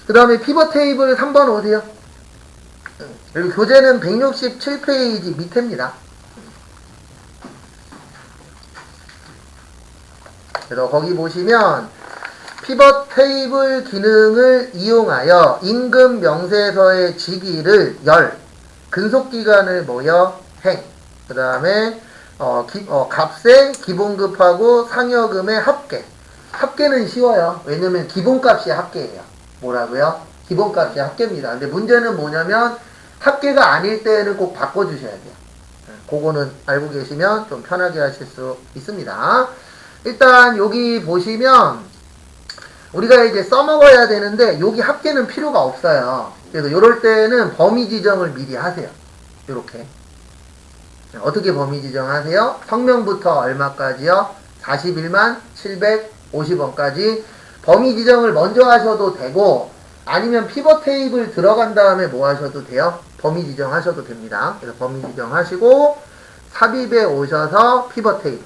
그 다음에 피벗 테이블 3번 오세요. 여기 교재는 167페이지 밑에입니다. 그래서 거기 보시면 피벗 테이블 기능을 이용하여 임금 명세서의 직위를 열, 근속기간을 모여 행, 그 다음에 값의 기본급하고 상여금의 합계. 합계는 쉬워요. 왜냐면 기본값이 합계예요. 뭐라고요? 기본값이 합계입니다. 근데 문제는 뭐냐면 합계가 아닐 때는 꼭 바꿔주셔야 돼요. 그거는 알고 계시면 좀 편하게 하실 수 있습니다. 일단 여기 보시면 우리가 이제 써먹어야 되는데 여기 합계는 필요가 없어요. 그래서 이럴 때는 범위 지정을 미리 하세요. 이렇게. 어떻게 범위 지정하세요? 성명부터 얼마까지요? 41만 750원까지 범위 지정을 먼저 하셔도 되고 아니면 피벗 테이블 들어간 다음에 뭐 하셔도 돼요? 범위 지정하셔도 됩니다. 그래서 범위 지정하시고 삽입에 오셔서 피벗 테이블.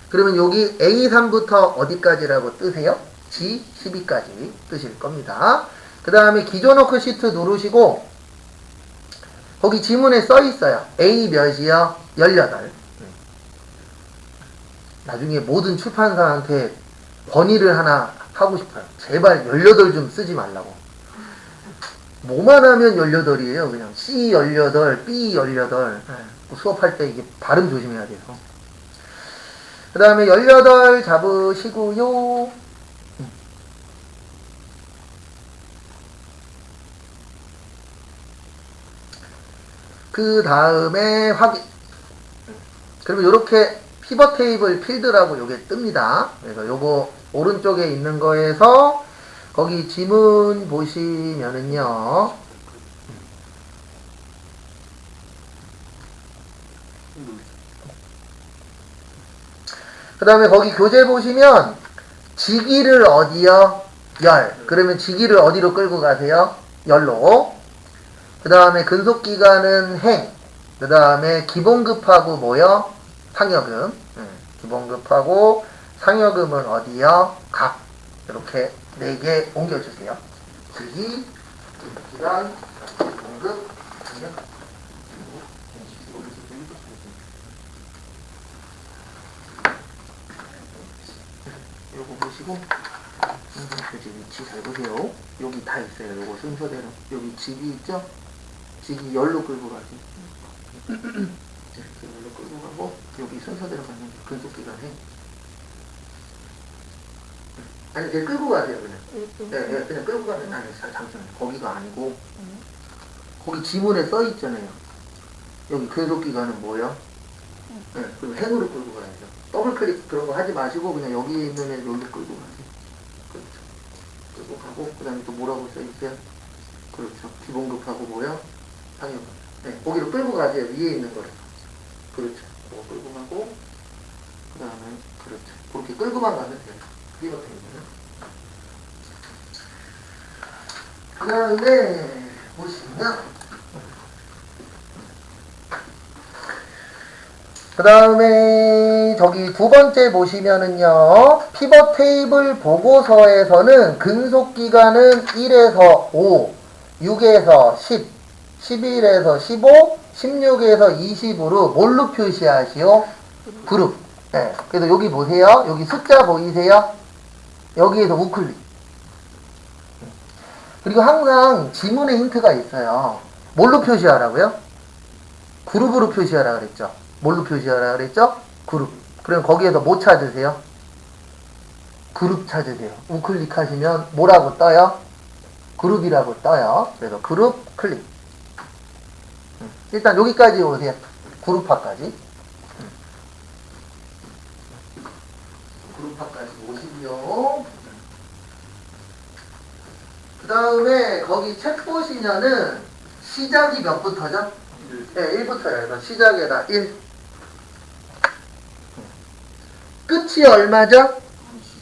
그러면 여기 A3부터 어디까지라고 뜨세요? G12까지 뜨실 겁니다. 그 다음에 기존 워크시트 누르시고 거기 지문에 써 있어요. A 몇이요? 18. 나중에 모든 출판사한테 건의를 하나 하고 싶어요. 제발 18 좀 쓰지 말라고. 뭐만 하면 18이에요. 그냥 C 18, B 18. 수업할 때 이게 발음 조심해야 돼서. 그 다음에 18 잡으시고요. 그 다음에 확인. 그러면 이렇게 피벗 테이블 필드라고 요게 뜹니다. 그래서 요거 오른쪽에 있는 거에서 거기 지문 보시면은요. 그 다음에 거기 교재 보시면 직위를 어디요? 열. 그러면 직위를 어디로 끌고 가세요? 열로. 그 다음에 근속기간은 행. 그 다음에 기본급하고 뭐요? 상여금. 기본급하고 상여금은 어디요? 각. 이렇게 4개 옮겨주세요. 직위, 근속기간, 기본급, 상여금. 요거 보시고 교재 위치 잘 보세요. 여기 다 있어요. 요거 순서대로. 여기 직위 있죠? 직위 열로 끌고 가지. 열로 끌고 가고 여기 순서대로 가면 근속기간 해. 아니 그냥 끌고 가세요 그냥. 네, 그냥 끌고 가면 아니 잠시만요. 거기가 아니고 거기 지문에 써 있잖아요. 여기 근속기간은 뭐예요? 네, 그럼 행으로 끌고 가야죠. 더블 클릭 그런 거 하지 마시고 그냥 여기 있는 애 여기로 끌고 가세요. 그렇죠. 끌고 가고 그 다음에 또 뭐라고 써 있어요? 그렇죠. 기본급하고 뭐요? 상여금. 네, 거기로 끌고 가세요. 위에 있는 거를. 그렇죠. 그거 끌고 가고 그 다음에 그렇죠. 그렇게 끌고만 가면 돼요. 그게 어떻게 되면. 그 다음에 보시면 그 다음에 저기 두 번째 보시면은요. 피벗 테이블 보고서에서는 근속기간은 1에서 5, 6에서 10, 11에서 15, 16에서 20으로 뭘로 표시하시오? 그룹. 네. 그래서 여기 보세요. 여기 숫자 보이세요? 여기에서 우클릭. 그리고 항상 지문에 힌트가 있어요. 뭘로 표시하라고요? 그룹으로 표시하라 그랬죠. 뭘로 표시하라 그랬죠? 그룹. 그럼 거기에서 뭐 찾으세요? 그룹 찾으세요. 우클릭 하시면 뭐라고 떠요? 그룹이라고 떠요. 그래서 그룹 클릭. 일단 여기까지 오세요. 그룹화까지. 그룹화까지 오시고요. 그 다음에 거기 책 보시면은 시작이 몇부터죠? 네, 1부터요. 그래서 시작에다 1. 끝이 얼마죠?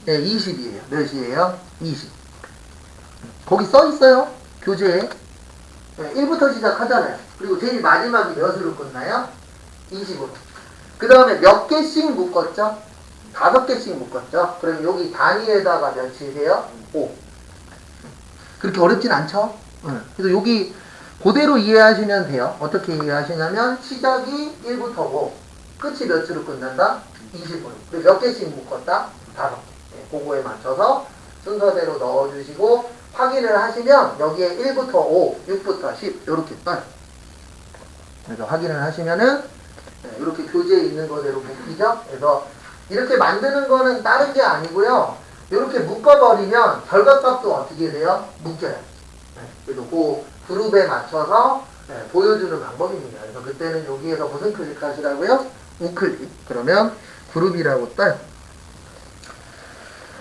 네, 20이에요. 몇이에요? 20. 거기 써 있어요. 교재에. 네, 1부터 시작하잖아요. 그리고 제일 마지막이 몇으로 끝나요? 20으로. 그 다음에 몇 개씩 묶었죠? 5개씩 묶었죠? 그럼 여기 단위에다가 몇이세요? 5. 그렇게 어렵진 않죠? 그래서 여기 그대로 이해하시면 돼요. 어떻게 이해하시냐면 시작이 1부터 5, 끝이 몇으로 끝난다? 20으로. 그리고 몇 개씩 묶었다? 5개. 그거에 맞춰서 순서대로 넣어주시고 확인을 하시면 여기에 1부터 5, 6부터 10 이렇게 떠요. 그래서 확인을 하시면은 이렇게 교재에 있는 거대로 묶이죠? 그래서 이렇게 만드는 거는 다른 게 아니고요. 이렇게 묶어버리면 결과값도 어떻게 돼요? 묶여요. 그래서 그 그룹에 맞춰서 보여주는 방법입니다. 그래서 그때는 여기에서 무슨 클릭하시라고요? 우클릭. 그러면 그룹이라고 떠요.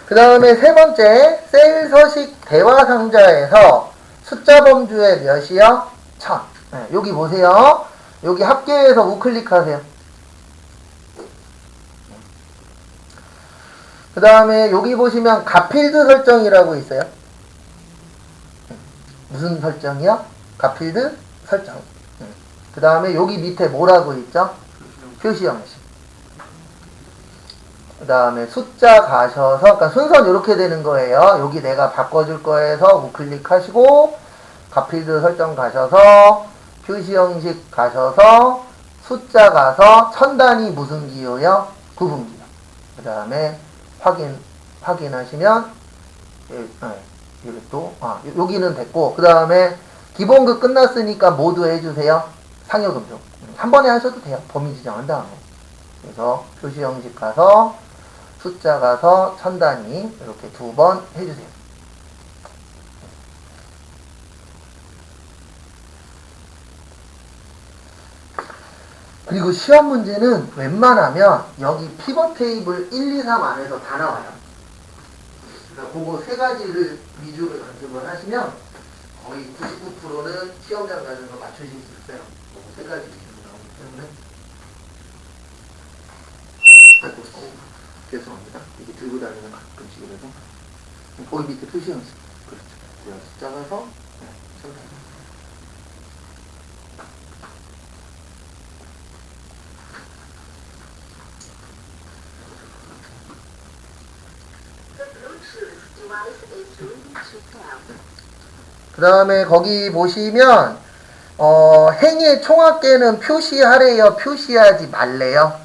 그 다음에 세 번째, 셀 서식 대화 상자에서 숫자 범주의 몇이요? 1000. 여기 보세요. 여기 합계에서 우클릭하세요. 그 다음에 여기 보시면 가필드 설정이라고 있어요. 무슨 설정이요? 가필드 설정. 그 다음에 여기 밑에 뭐라고 있죠? 표시 형식. 그 다음에 숫자 가셔서, 그러니까 순서는 이렇게 되는 거예요. 여기 내가 바꿔줄 거에서 우클릭하시고, 가필드 설정 가셔서, 표시 형식 가셔서, 숫자 가서, 천단위 무슨 기호요? 구분기호. 그 다음에 확인하시면, 이것도, 여기는 됐고, 그 다음에 기본급 끝났으니까 모두 해주세요. 상여금속. 한 번에 하셔도 돼요. 범위 지정한 다음에. 그래서 표시 형식 가서, 숫자 가서 천단위 이렇게 2번 해주세요. 그리고 시험 문제는 웬만하면 여기 피벗 테이블 1, 2, 3 안에서 다 나와요. 그러니까 그거 세 가지를 위주로 연습을 하시면 거의 99%는 시험장 가셔서 맞추실 수 있어요. 세 가지 위주로 나오기 때문에. 죄송합니다. 이게 들고 다니는 가끔씩 이래서 거기 밑에 표시 형식. 그렇죠. 숫자 가서 그 다음에 거기 보시면 행의 총합계는 표시하래요? 표시하지 말래요?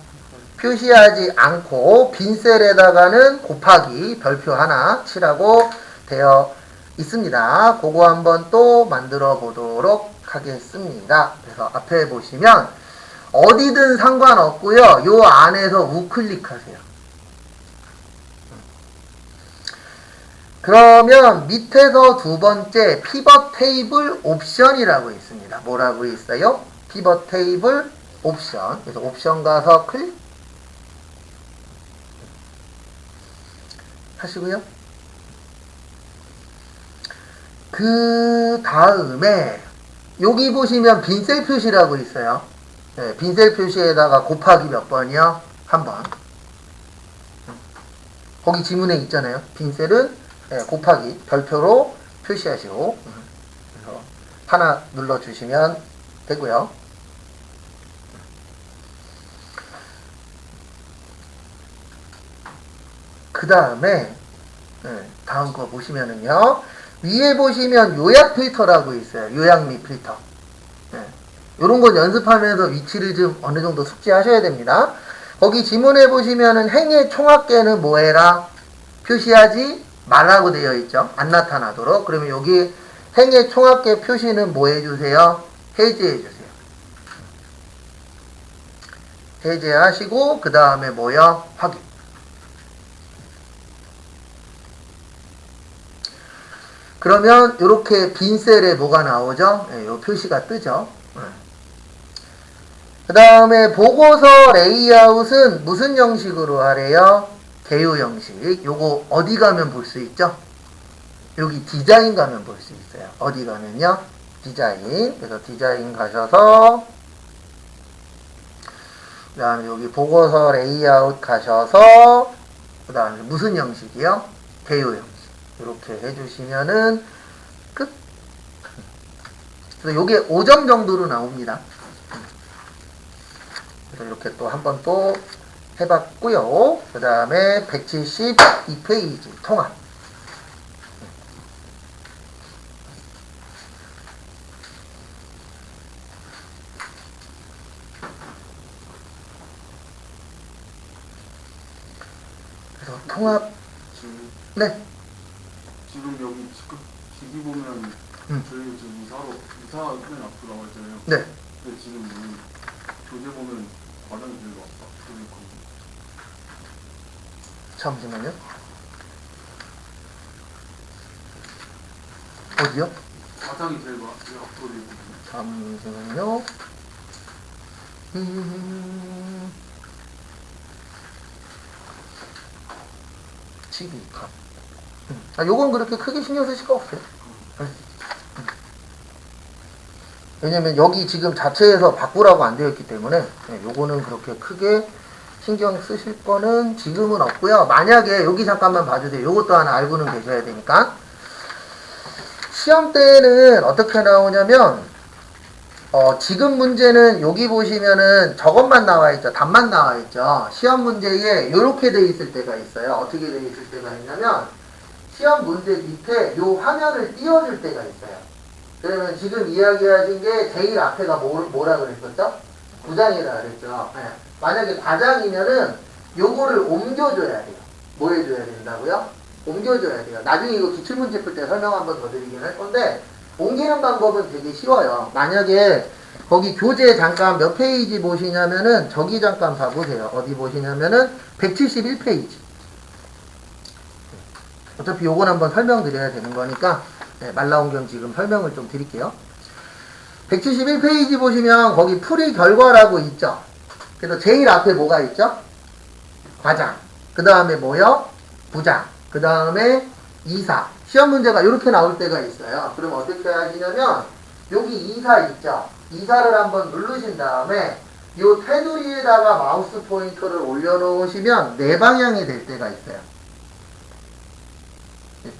표시하지 않고 빈 셀에다가는 곱하기 별표 하나 칠하고 되어 있습니다. 그거 한번 또 만들어 보도록 하겠습니다. 그래서 앞에 보시면 어디든 상관없고요. 요 안에서 우클릭하세요. 그러면 밑에서 두 번째 피벗 테이블 옵션이라고 있습니다. 뭐라고 있어요? 피벗 테이블 옵션. 그래서 옵션 가서 클릭 하시고요. 그 다음에 여기 보시면 빈셀 표시라고 있어요. 빈셀 표시에다가 곱하기 몇 번이요? 한 번. 거기 지문에 있잖아요. 빈셀은 곱하기 별표로 표시하시고 그래서 하나 눌러주시면 되고요. 그 다음에 다음 거 보시면은요. 위에 보시면 요약 필터라고 있어요. 요약 및 필터. 요런 건 연습하면서 위치를 좀 어느 정도 숙지하셔야 됩니다. 거기 지문에 보시면은 행의 총합계는 뭐해라? 표시하지 말라고 되어 있죠. 안 나타나도록. 그러면 여기 행의 총합계 표시는 뭐 해주세요? 해제해주세요. 해제하시고 그 다음에 뭐요? 확인. 그러면 이렇게 빈 셀에 뭐가 나오죠? 요 표시가 뜨죠. 그 다음에 보고서 레이아웃은 무슨 형식으로 하래요? 개요 형식. 요거 어디 가면 볼 수 있죠? 여기 디자인 가면 볼 수 있어요. 어디 가면요? 디자인. 그래서 디자인 가셔서 그 다음에 여기 보고서 레이아웃 가셔서 그 다음에 무슨 형식이요? 개요 형식. 이렇게 해주시면은 끝. 그래서 요게 5점 정도로 나옵니다. 그래서 이렇게 또 한번 또 해봤고요. 그 다음에 172페이지 통합. 그래서 통합. 네. 지금 여기 지기 보면 저희 지금 이사 맨 앞으로 나와 있잖아요. 네. 근데 지금 여기 교재 보면 과장이 제일 앞 앞으로 있고. 잠시만요. 어디요? 과장이 제일 앞으로 있고. 잠시만요. 지기값. 요건 그렇게 크게 신경 쓰실 거 없어요. 왜냐면 여기 지금 자체에서 바꾸라고 안 되어 있기 때문에 요거는 그렇게 크게 신경 쓰실 거는 지금은 없고요. 만약에 여기 잠깐만 봐주세요. 요것도 하나 알고는 계셔야 되니까. 시험 때는 어떻게 나오냐면 지금 문제는 여기 보시면은 저것만 나와 있죠. 답만 나와 있죠. 시험 문제에 요렇게 돼 있을 때가 있어요. 어떻게 돼 있을 때가 있냐면 시험 문제 밑에 요 화면을 띄워줄 때가 있어요. 그러면 지금 이야기하신 게 제일 앞에가 뭐라 그랬었죠? 부장이라 그랬죠. 네. 만약에 과장이면은 요거를 옮겨줘야 돼요. 뭐 해줘야 된다고요? 옮겨줘야 돼요. 나중에 이거 기출문제 풀 때 설명 한번 더 드리긴 할 건데 옮기는 방법은 되게 쉬워요. 만약에 거기 교재 잠깐 몇 페이지 보시냐면은 저기 잠깐 봐보세요. 어디 보시냐면은 171페이지. 어차피 요건 한번 설명드려야 되는 거니까 말 나온 겸 지금 설명을 좀 드릴게요. 171페이지 보시면 거기 풀이 결과라고 있죠. 그래서 제일 앞에 뭐가 있죠? 과장. 그 다음에 뭐요? 부장. 그 다음에 이사. 시험 문제가 이렇게 나올 때가 있어요. 그럼 어떻게 하시냐면 여기 이사 있죠? 이사를 한번 누르신 다음에 이 테두리에다가 마우스 포인터를 올려놓으시면 네 방향이 될 때가 있어요.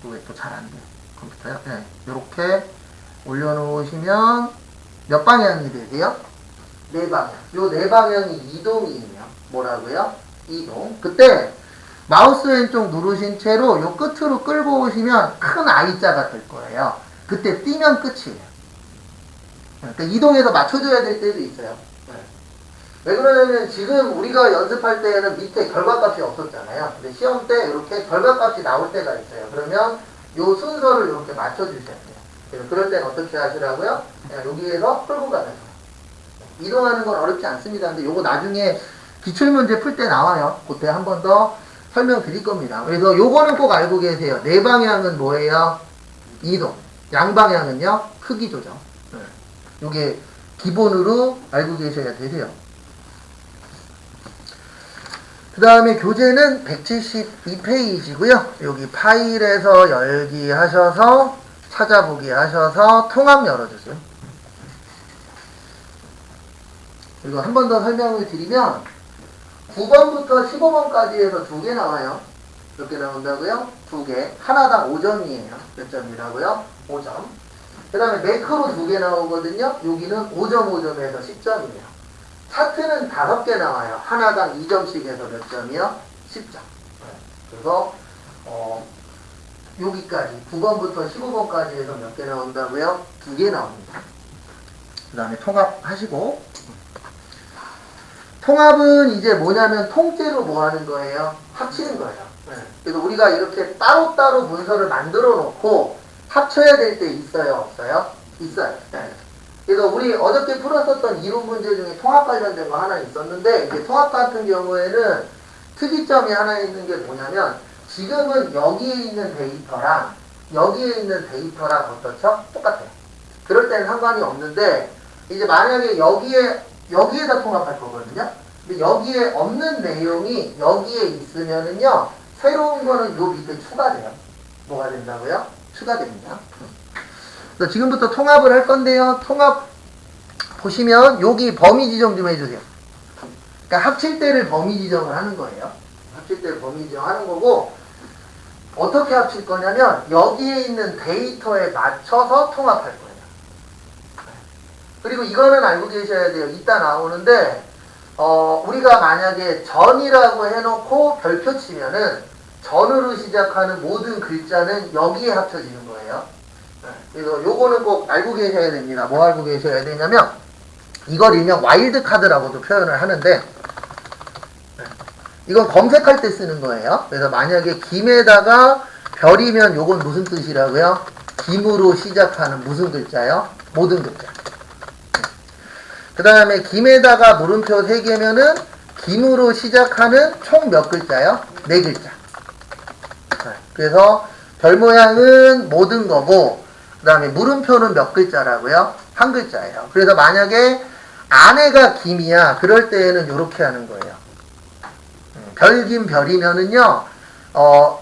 또 잘 안 돼. 컴퓨터요? 네. 이렇게 올려놓으시면 몇 방향이 되세요? 네 방향. 요 네 방향이 이동이에요. 뭐라고요? 이동. 그때 마우스 왼쪽 누르신 채로 요 끝으로 끌고 오시면 큰 I자가 될 거예요. 그때 띄면 끝이에요. 그러니까 이동해서 맞춰줘야 될 때도 있어요. 왜 그러냐면 지금 우리가 연습할 때에는 밑에 결과값이 없었잖아요. 근데 시험 때 이렇게 결과값이 나올 때가 있어요. 그러면 요 순서를 이렇게 맞춰주셔야 돼요. 그래서 그럴 땐 어떻게 하시라고요? 여기에서 끌고 가는 거예요. 이동하는 건 어렵지 않습니다. 근데 요거 나중에 기출문제 풀 때 나와요. 그때 한 번 더 설명드릴 겁니다. 그래서 요거는 꼭 알고 계세요. 네 방향은 뭐예요? 이동. 양방향은요? 크기 조정. 요게 기본으로 알고 계셔야 되세요. 그 다음에 교재는 172페이지고요. 여기 파일에서 열기 하셔서 찾아보기 하셔서 통합 열어주세요. 그리고 한 번 더 설명을 드리면 9번부터 15번까지 해서 2개 나와요. 몇 개 나온다고요? 2개. 하나당 5점이에요. 몇 점이라고요? 5점. 그 다음에 매크로 2개 나오거든요. 여기는 5점 5점에서 10점이에요. 차트는 5개 나와요. 하나당 2점씩 해서 몇 점이요? 10점. 그래서 여기까지 9번부터 15번까지 해서 몇 개 나온다고요? 2개 나옵니다. 그 다음에 통합하시고, 통합은 이제 뭐냐면 통째로 뭐 하는 거예요? 합치는 거예요. 그래서 우리가 이렇게 따로따로 문서를 만들어 놓고 합쳐야 될 때 있어요? 없어요? 있어요. 그래서 우리 어저께 풀었었던 이론 문제 중에 통합 관련된 거 하나 있었는데, 이제 통합 같은 경우에는 특이점이 하나 있는 게 뭐냐면, 지금은 여기에 있는 데이터랑 여기에 있는 데이터랑 어떻죠? 똑같아요. 그럴 때는 상관이 없는데, 이제 만약에 여기에다 통합할 거거든요. 근데 여기에 없는 내용이 여기에 있으면은요, 새로운 거는 요 밑에 추가돼요. 뭐가 된다고요? 추가됩니다. 그래서 지금부터 통합을 할 건데요. 통합 보시면 여기 범위 지정 좀 해주세요. 그러니까 합칠 때를 범위 지정을 하는 거예요. 합칠 때를 범위 지정하는 거고, 어떻게 합칠 거냐면 여기에 있는 데이터에 맞춰서 통합할 거예요. 그리고 이거는 알고 계셔야 돼요. 이따 나오는데 우리가 만약에 전이라고 해놓고 별표 치면은 전으로 시작하는 모든 글자는 여기에 합쳐지는 거예요. 그래서 요거는 꼭 알고 계셔야 됩니다. 뭐 알고 계셔야 되냐면 이걸 일명 와일드 카드라고도 표현을 하는데 이건 검색할 때 쓰는 거예요. 그래서 만약에 김에다가 별이면 요건 무슨 뜻이라고요? 김으로 시작하는 무슨 글자요? 모든 글자. 그 다음에 김에다가 물음표 3개면은 김으로 시작하는 총 몇 글자요? 4글자. 그래서 별 모양은 모든 거고 그 다음에 물음표는 몇 글자라고요? 한 글자예요. 그래서 만약에 아내가 김이야 그럴 때에는 이렇게 하는 거예요. 별김 별이면은요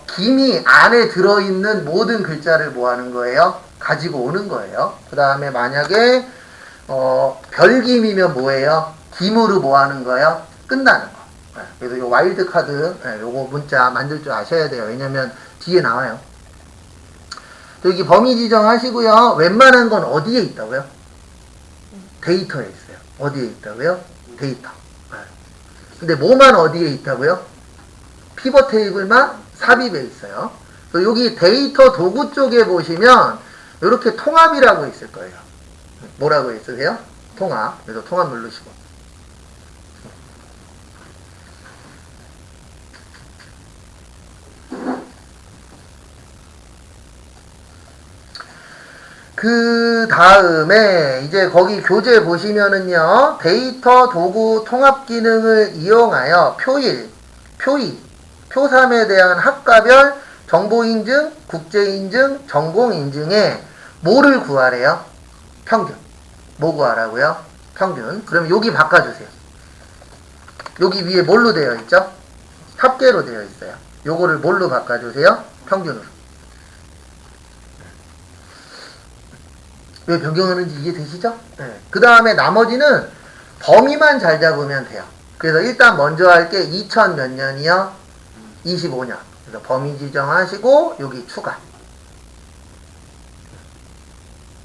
김이 안에 들어있는 모든 글자를 뭐 하는 거예요? 가지고 오는 거예요. 그 다음에 만약에 별김이면 뭐예요? 김으로 뭐 하는 거예요? 끝나는 거. 그래서 요 와일드 카드 요거 문자 만들 줄 아셔야 돼요. 왜냐면 뒤에 나와요. 여기 범위 지정하시고요. 웬만한 건 어디에 있다고요? 데이터에 있어요. 어디에 있다고요? 데이터. 근데 뭐만 어디에 있다고요? 피벗 테이블만 삽입에 있어요. 그래서 여기 데이터 도구 쪽에 보시면 이렇게 통합이라고 있을 거예요. 뭐라고 있으세요? 통합. 그래서 통합 누르시고. 그 다음에 이제 거기 교재 보시면은요 데이터 도구 통합 기능을 이용하여 표일, 표이, 표3에 대한 학과별 정보 인증, 국제 인증, 전공 인증에 뭐를 구하래요? 평균. 뭐 구하라고요? 평균. 그럼 여기 바꿔주세요. 여기 위에 뭘로 되어 있죠? 합계로 되어 있어요. 요거를 뭘로 바꿔주세요? 평균으로. 왜 변경하는지 이해되시죠? 네. 그 다음에 나머지는 범위만 잘 잡으면 돼요. 그래서 일단 먼저 할 게 2000 몇 년이요? 25년. 그래서 범위 지정하시고 여기 추가.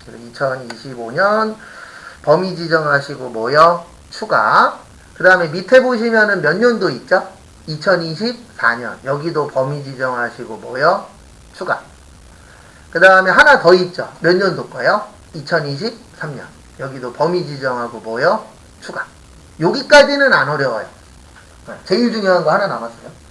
그래서 2025년 범위 지정하시고 뭐요? 추가. 그 다음에 밑에 보시면은 몇 년도 있죠? 2024년. 여기도 범위 지정하시고 뭐요? 추가. 그 다음에 하나 더 있죠? 몇 년도 거요? 2023년. 여기도 범위 지정하고 뭐요? 추가. 여기까지는 안 어려워요. 제일 중요한 거 하나 남았어요.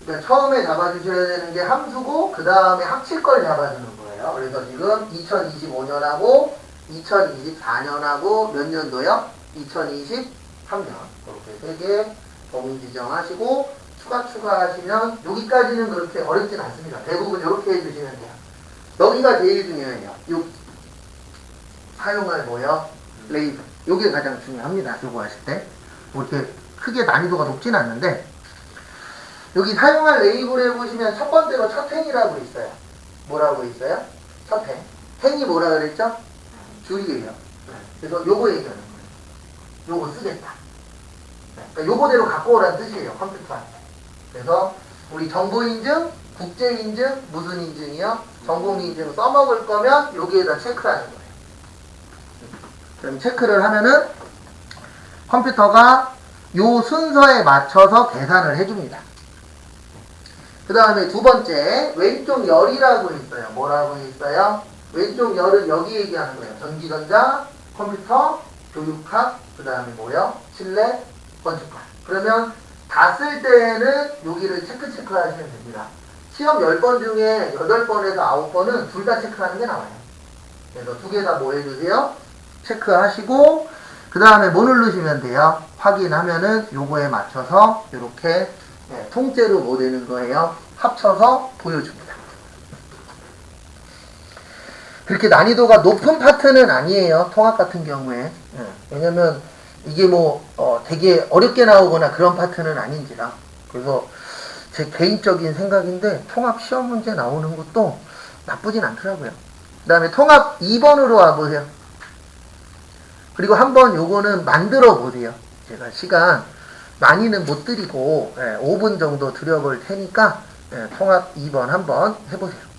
그러니까 처음에 잡아주셔야 되는 게 함수고 그 다음에 합칠 걸 잡아주는 거예요. 그래서 지금 2025년하고 2024년하고 몇 년도요? 2023년. 이렇게 3개 범위 지정하시고 추가하시면 여기까지는 그렇게 어렵진 않습니다. 대부분 이렇게 해주시면 돼요. 여기가 제일 중요해요. 요 사용할 뭐요? 레이블. 요게 가장 중요합니다. 요거 하실 때. 뭐 이렇게 크게 난이도가 높진 않는데 여기 사용할 레이블에 보시면 첫 번째로 첫 행이라고 있어요. 뭐라고 있어요? 첫 행. 행이 뭐라 그랬죠? 줄이에요. 그래서 요거 얘기하는 거예요. 요거 쓰겠다. 그러니까 요거대로 갖고 오라는 뜻이에요. 컴퓨터한테. 그래서 우리 정보 인증, 국제 인증, 무슨 인증이요? 전공 인증 써먹을 거면 여기에다 체크하는 거예요. 그럼 체크를 하면은 컴퓨터가 요 순서에 맞춰서 계산을 해줍니다. 그 다음에 두 번째 왼쪽 열이라고 있어요. 뭐라고 있어요? 왼쪽 열은 여기 얘기하는 거예요. 전기전자, 컴퓨터, 교육학, 그 다음에 뭐요? 실내, 건축학. 그러면 다 쓸 때에는 여기를 체크 하시면 됩니다. 시험 10번 중에 8번에서 9번은 둘 다 체크하는 게 나와요. 그래서 두 개 다 뭐 해주세요? 체크하시고 그 다음에 뭐 누르시면 돼요? 확인하면은 요거에 맞춰서 이렇게 통째로 뭐 되는 거예요? 합쳐서 보여줍니다. 그렇게 난이도가 높은 파트는 아니에요. 통합 같은 경우에. 왜냐면 이게 뭐 되게 어렵게 나오거나 그런 파트는 아닌지라. 그래서 제 개인적인 생각인데 통합 시험 문제 나오는 것도 나쁘진 않더라고요. 그 다음에 통합 2번으로 와보세요. 그리고 한번 요거는 만들어 보세요. 제가 시간 많이는 못 드리고 5분 정도 드려볼 테니까 통합 2번 한번 해보세요.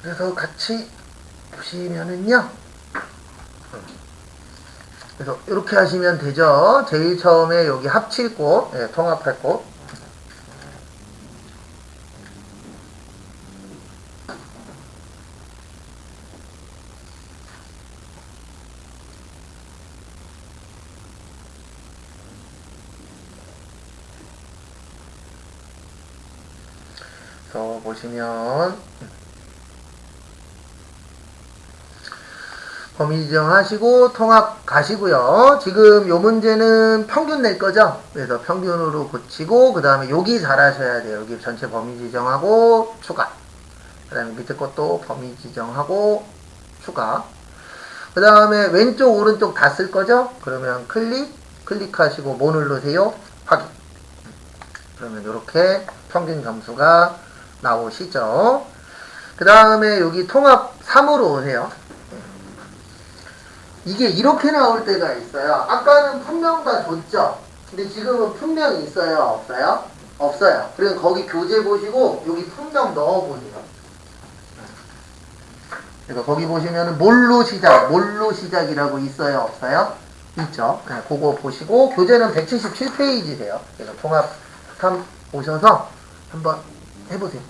그래서 같이 보시면은요. 그래서 이렇게 하시면 되죠. 제일 처음에 여기 합칠 곳, 예, 통합할 곳. 그래서 보시면 범위 지정하시고 통합 가시고요. 지금 요 문제는 평균 낼 거죠. 그래서 평균으로 고치고 그 다음에 여기 잘 하셔야 돼요. 여기 전체 범위 지정하고 추가. 그 다음에 밑에 것도 범위 지정하고 추가. 그 다음에 왼쪽 오른쪽 다 쓸 거죠. 그러면 클릭하시고 뭐 누르세요? 확인. 그러면 이렇게 평균 점수가 나오시죠. 그 다음에 여기 통합 3으로 오세요. 이게 이렇게 나올 때가 있어요. 아까는 분명 다 줬죠? 근데 지금은 분명이 있어요? 없어요? 없어요. 그래서 거기 교재 보시고 여기 분명 넣어보세요. 그래서 거기 보시면은 뭘로 시작이라고 있어요? 없어요? 있죠? 네, 그거 보시고 교재는 177페이지세요. 그래서 통합 3 오셔서 한번 해보세요.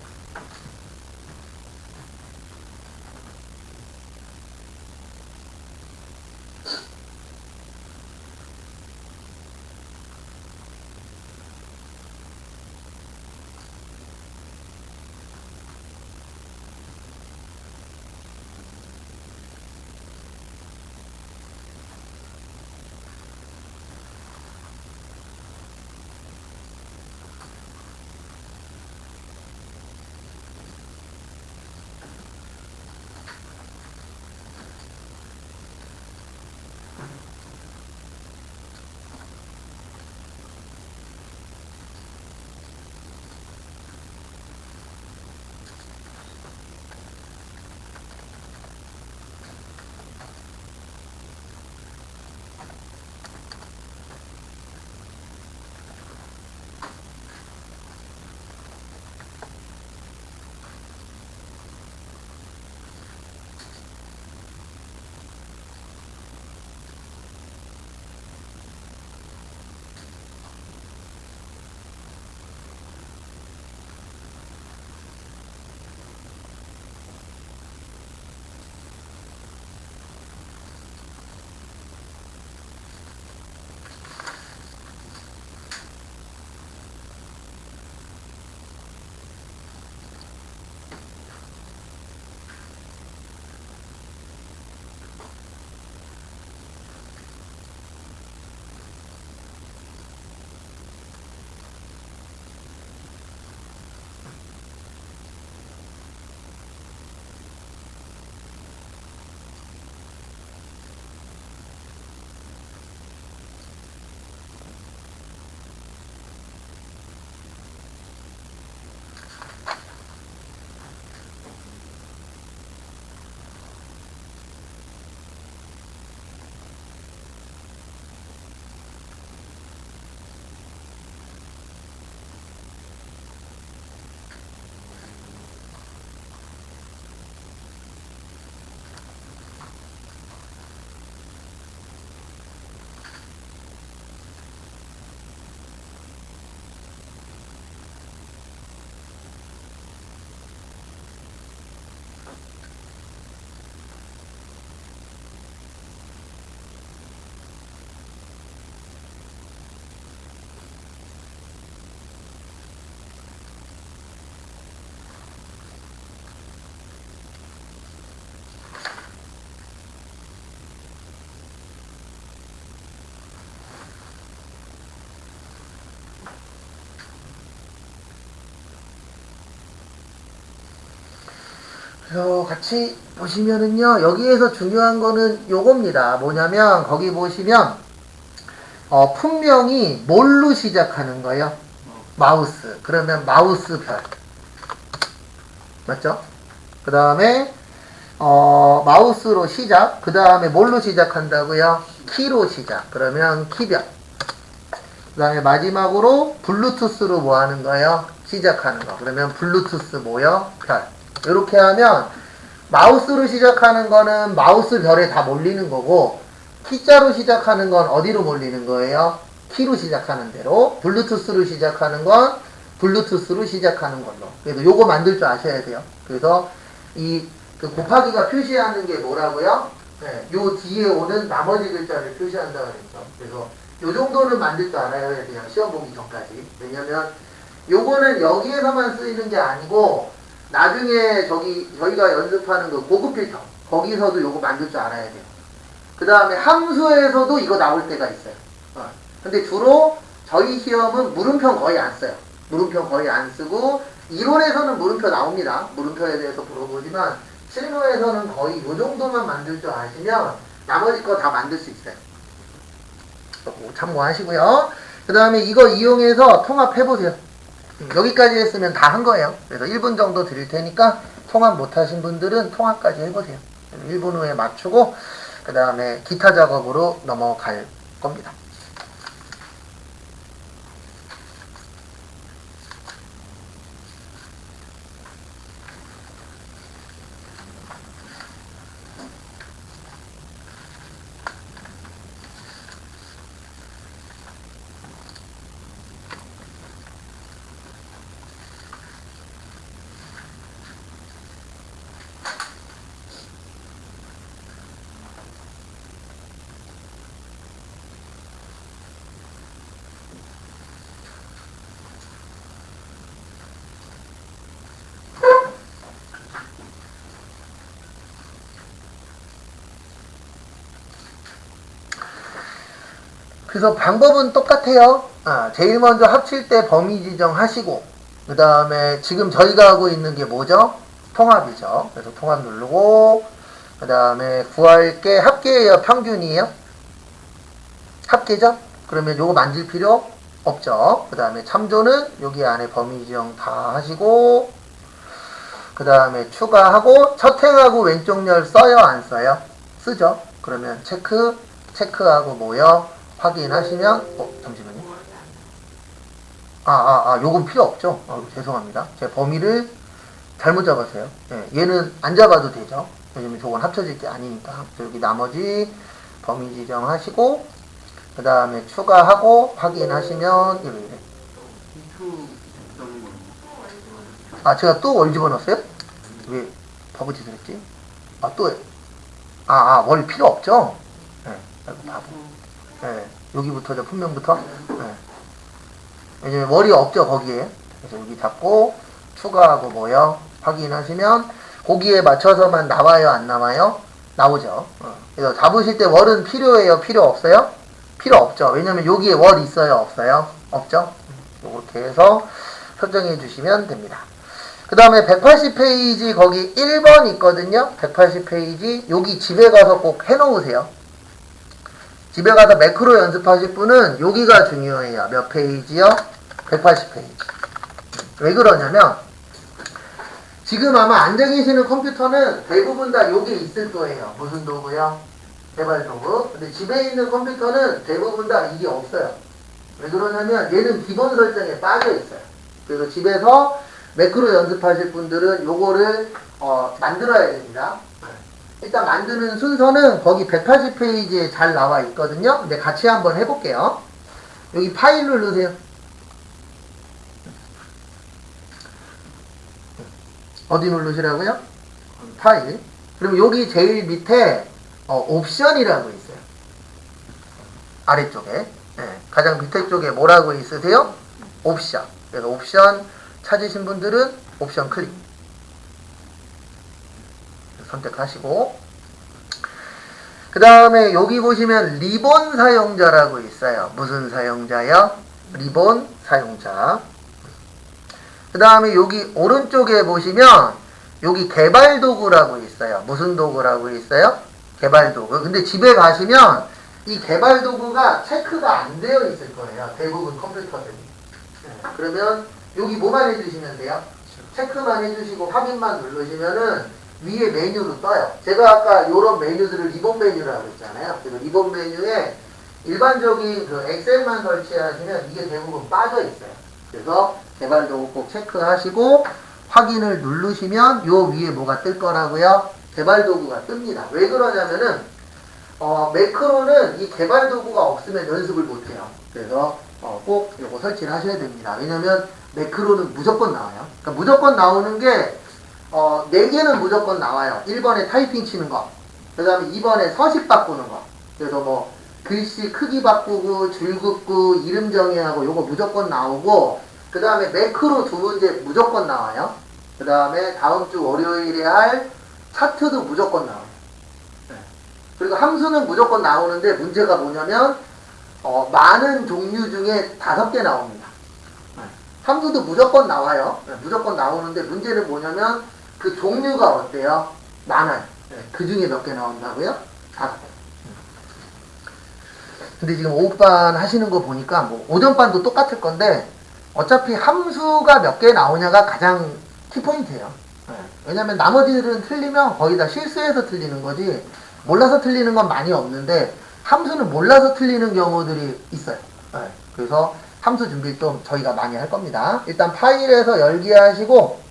그래서 같이 보시면은요, 여기에서 중요한 거는 요겁니다. 뭐냐면, 거기 보시면, 분명히 뭘로 시작하는 거예요? 마우스. 그러면 마우스별. 맞죠? 그 다음에, 마우스로 시작. 그 다음에 뭘로 시작한다고요? 키로 시작. 그러면 키별. 그 다음에 마지막으로 블루투스로 뭐 하는 거예요? 시작하는 거. 그러면 블루투스 뭐요? 별. 이렇게 하면 마우스로 시작하는 거는 마우스 별에 다 몰리는 거고, 키자로 시작하는 건 어디로 몰리는 거예요? 키로 시작하는 대로. 블루투스로 시작하는 건 블루투스로 시작하는 걸로. 그래서 요거 만들 줄 아셔야 돼요. 그래서 그 곱하기가 표시하는 게 뭐라고요? 네, 요 뒤에 오는 나머지 글자를 표시한다고 그랬죠. 그래서 요 정도는 만들 줄 알아야 돼요. 시험 보기 전까지. 왜냐면 요거는 여기에서만 쓰이는 게 아니고 나중에 저희가 연습하는 그 고급 필터 거기서도 요거 만들 줄 알아야 돼요. 그 다음에 함수에서도 이거 나올 때가 있어요. 근데 주로 저희 시험은 물음표 거의 안 써요. 물음표 거의 안 쓰고 이론에서는 물음표 나옵니다. 물음표에 대해서 물어보지만 실무에서는 거의 요 정도만 만들 줄 아시면 나머지 거 다 만들 수 있어요. 참고하시고요. 그 다음에 이거 이용해서 통합해보세요. 여기까지 했으면 다 한 거예요. 그래서 1분 정도 드릴 테니까 통합 못하신 분들은 통합까지 해보세요. 1분 후에 맞추고 그 다음에 기타 작업으로 넘어갈 겁니다. 그래서 방법은 똑같아요. 제일 먼저 합칠 때 범위 지정하시고 그 다음에 지금 저희가 하고 있는 게 뭐죠? 통합이죠. 그래서 통합 누르고 그 다음에 구할 게 합계예요? 평균이에요? 합계죠? 그러면 요거 만질 필요 없죠. 그 다음에 참조는 여기 안에 범위 지정 다 하시고 그 다음에 추가하고 첫 행하고 왼쪽 열 써요? 안 써요? 쓰죠. 그러면 체크하고 뭐요? 확인하시면 잠시만요. 요건 필요 없죠. 죄송합니다. 제가 범위를 잘못 잡았어요. 네, 얘는 안 잡아도 되죠. 왜냐면 저건 합쳐질 게 아니니까. 여기 나머지 범위 지정하시고 그 다음에 추가하고 확인하시면 이래. 제가 또 월 집어넣었어요? 왜 바보짓을 했지? 월 필요 없죠? 네, 바보. 네, 여기부터죠. 분명부터. 네. 왜냐면 월이 없죠, 거기에. 그래서 여기 잡고, 추가하고 뭐요? 확인하시면, 거기에 맞춰서만 나와요, 안 나와요? 나오죠. 그래서 잡으실 때 월은 필요해요, 필요 없어요? 필요 없죠. 왜냐면 여기에 월 있어요, 없어요? 없죠? 이렇게 해서 설정해 주시면 됩니다. 그 다음에 180페이지 거기 1번 있거든요. 180페이지. 여기 집에 가서 꼭 해놓으세요. 집에 가서 매크로 연습하실 분은 여기가 중요해요. 몇 페이지요? 180페이지. 왜 그러냐면 지금 아마 앉아 계시는 컴퓨터는 대부분 다 여기 있을 거예요. 무슨 도구요? 개발 도구. 근데 집에 있는 컴퓨터는 대부분 다 이게 없어요. 왜 그러냐면 얘는 기본 설정에 빠져 있어요. 그래서 집에서 매크로 연습하실 분들은 요거를 만들어야 됩니다. 일단 만드는 순서는 거기 180페이지에 잘 나와 있거든요. 근데 같이 한번 해볼게요. 여기 파일 누르세요. 어디 누르시라고요? 파일. 그럼 여기 제일 밑에 옵션이라고 있어요. 아래쪽에. 네, 가장 밑에 쪽에 뭐라고 있으세요? 옵션. 그래서 옵션 찾으신 분들은 옵션 클릭. 선택하시고 그 다음에 여기 보시면 리본 사용자라고 있어요. 무슨 사용자요? 리본 사용자. 그 다음에 여기 오른쪽에 보시면 여기 개발 도구라고 있어요. 무슨 도구라고 있어요? 개발 도구. 근데 집에 가시면 이 개발 도구가 체크가 안 되어 있을 거예요. 대부분 컴퓨터들이. 그러면 여기 뭐만 해주시면 돼요? 체크만 해주시고 확인만 누르시면은 위에 메뉴로 떠요. 제가 아까 이런 메뉴들을 리본 메뉴라고 했잖아요. 그래서 리본 메뉴에 일반적인 그 엑셀만 설치하시면 이게 대부분 빠져 있어요. 그래서 개발 도구 꼭 체크하시고 확인을 누르시면 요 위에 뭐가 뜰 거라고요? 개발 도구가 뜹니다. 왜 그러냐면은 매크로는 이 개발 도구가 없으면 연습을 못해요. 그래서 꼭 이거 설치를 하셔야 됩니다. 왜냐면 매크로는 무조건 나와요. 그러니까 무조건 나오는 게 4개는 무조건 나와요. 1번에 타이핑 치는 거, 그 다음에 2번에 서식 바꾸는 거. 그래서 뭐 글씨 크기 바꾸고 줄 긋고 이름 정의하고 요거 무조건 나오고, 그 다음에 매크로 2문제 무조건 나와요. 그 다음에 다음 주 월요일에 할 차트도 무조건 나와요. 네. 그리고 함수는 무조건 나오는데 문제가 뭐냐면 많은 종류 중에 5개 나옵니다. 네. 함수도 무조건 나와요. 네. 무조건 나오는데 문제는 뭐냐면 그 종류가 어때요? 많아요. 네. 그 중에 몇 개 나온다고요? 5개. 근데 지금 오후반 하시는 거 보니까 뭐 오전반도 똑같을 건데 어차피 함수가 몇 개 나오냐가 가장 키포인트예요. 네. 왜냐면 나머지들은 틀리면 거의 다 실수해서 틀리는 거지 몰라서 틀리는 건 많이 없는데 함수는 몰라서 틀리는 경우들이 있어요. 네. 그래서 함수 준비 좀 저희가 많이 할 겁니다. 일단 파일에서 열기 하시고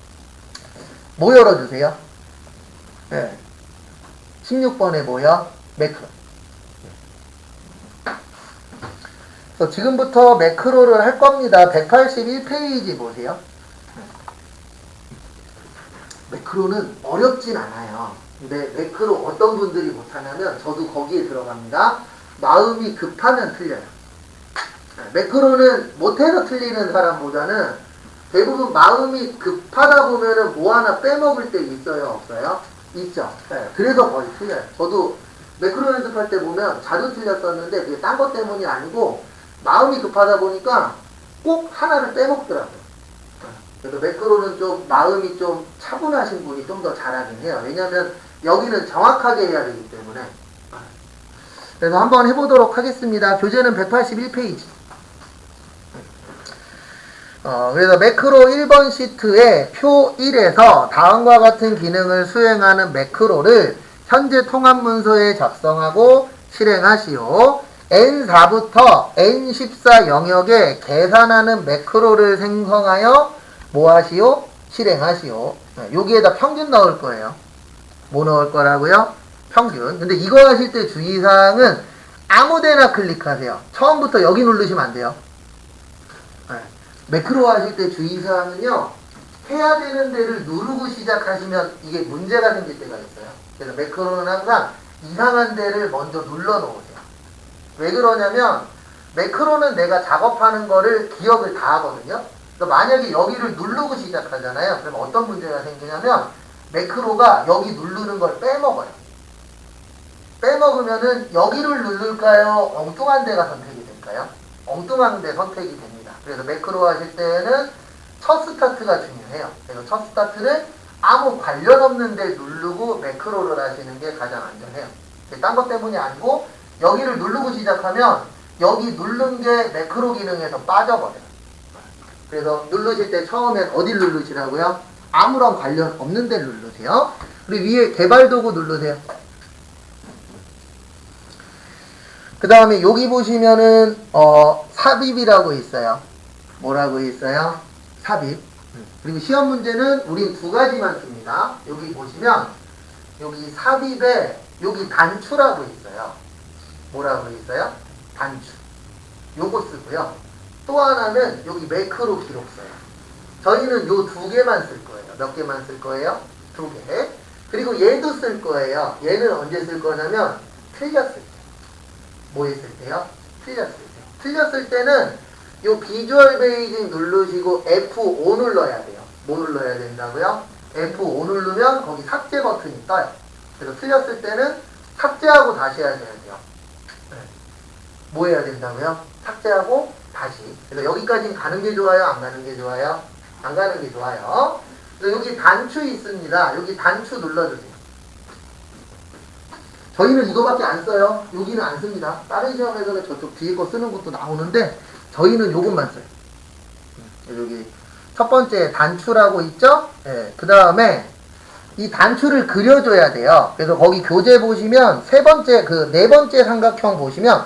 뭐 열어주세요? 네. 16번에 뭐요? 매크로. 그래서 지금부터 매크로를 할 겁니다. 181페이지 보세요. 매크로는 어렵진 않아요. 근데 매크로 어떤 분들이 못하냐면 저도 거기에 들어갑니다. 마음이 급하면 틀려요. 매크로는 못해서 틀리는 사람보다는 대부분 마음이 급하다 보면은 뭐 하나 빼먹을 때 있어요, 없어요? 있죠. 네, 그래서 거의 틀려요. 저도 매크로 연습할 때 보면 자주 틀렸었는데 그게 딴 것 때문이 아니고 마음이 급하다 보니까 꼭 하나를 빼먹더라고요. 그래서 매크로는 좀 마음이 좀 차분하신 분이 좀 더 잘하긴 해요. 왜냐면 여기는 정확하게 해야 되기 때문에. 그래서 한번 해보도록 하겠습니다. 교재는 181페이지. 그래서 매크로 1번 시트의 표 1에서 다음과 같은 기능을 수행하는 매크로를 현재 통합 문서에 작성하고 실행하시오. N4부터 N14 영역에 계산하는 매크로를 생성하여 뭐 하시오? 실행하시오. 여기에다 평균 넣을 거예요. 뭐 넣을 거라고요? 평균. 근데 이거 하실 때 주의사항은 아무데나 클릭하세요. 처음부터 여기 누르시면 안 돼요. 매크로 하실 때 주의사항은요, 해야 되는 데를 누르고 시작하시면 이게 문제가 생길 때가 있어요. 그래서 매크로는 항상 이상한 데를 먼저 눌러 놓으세요. 왜 그러냐면 매크로는 내가 작업하는 거를 기억을 다 하거든요. 그러니까 만약에 여기를 누르고 시작하잖아요. 그럼 어떤 문제가 생기냐면 매크로가 여기 누르는 걸 빼먹어요. 빼먹으면은 여기를 누를까요? 엉뚱한 데가 선택이 될까요? 엉뚱한 데 선택이 됩니다. 그래서 매크로 하실 때는 첫 스타트가 중요해요. 그래서 첫 스타트를 아무 관련 없는 데 누르고 매크로를 하시는 게 가장 안전해요. 딴 것 때문이 아니고 여기를 누르고 시작하면 여기 누른 게 매크로 기능에서 빠져버려요. 그래서 누르실 때 처음엔 어딜 누르시라고요? 아무런 관련 없는 데 누르세요. 그리고 위에 개발 도구 누르세요. 그 다음에 여기 보시면은 삽입이라고 있어요. 뭐라고 있어요? 삽입. 그리고 시험 문제는 우린 2가지만 씁니다. 여기 보시면 여기 삽입에 여기 단추라고 있어요. 뭐라고 있어요? 단추. 요거 쓰고요. 또 하나는 여기 매크로 기록 써요. 저희는 요 2개만 쓸 거예요. 몇 개만 쓸 거예요? 2개. 그리고 얘도 쓸 거예요. 얘는 언제 쓸 거냐면 틀렸을 때. 뭐 했을 때요? 틀렸을 때. 틀렸을 때는 요 비주얼 베이징 누르시고 F5 눌러야 돼요. 뭐 눌러야 된다고요? F5 누르면 거기 삭제 버튼이 떠요. 그래서 틀렸을 때는 삭제하고 다시 하셔야 돼요. 네. 뭐 해야 된다고요? 삭제하고 다시. 그래서 여기까지는 가는 게 좋아요? 안 가는 게 좋아요? 안 가는 게 좋아요. 그래서 여기 단추 있습니다. 여기 단추 눌러주세요. 저희는 이거밖에 안 써요. 여기는 안 씁니다. 다른 시험에서는 저쪽 뒤에 거 쓰는 것도 나오는데 저희는 요것만 써요. 여기 첫 번째 단추라고 있죠? 네. 그 다음에 이 단추를 그려줘야 돼요. 그래서 거기 교재 보시면 네 번째 삼각형 보시면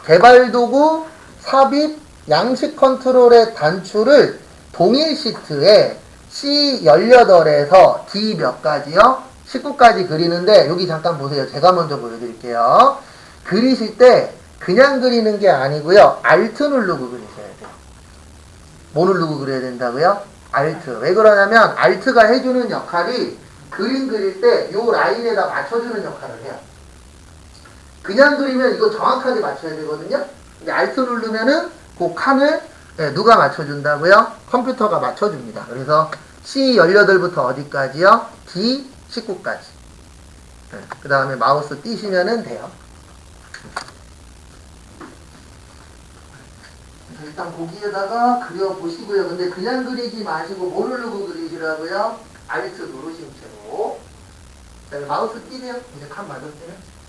개발도구, 삽입, 양식 컨트롤의 단추를 동일 시트에 C18에서 D 몇 가지요? 19까지 그리는데 여기 잠깐 보세요. 제가 먼저 보여드릴게요. 그리실 때 그냥 그리는 게 아니고요. Alt 누르고 그리셔야 돼요. 뭐 누르고 그려야 된다고요? Alt. 왜 그러냐면 Alt가 해주는 역할이 그림 그릴 때 요 라인에다 맞춰주는 역할을 해요. 그냥 그리면 이거 정확하게 맞춰야 되거든요. 근데 Alt 누르면은 그 칸을 누가 맞춰준다고요? 컴퓨터가 맞춰줍니다. 그래서 C18부터 어디까지요? D19까지. 그 다음에 마우스 띄시면은 돼요. 일단 거기에다가 그려보시고요. 근데 그냥 그리지 마시고 뭐 누르고 그리시라고요? Alt 누르신 채로. 그다음에 마우스 띄세요. 이제 칸 맞았어요.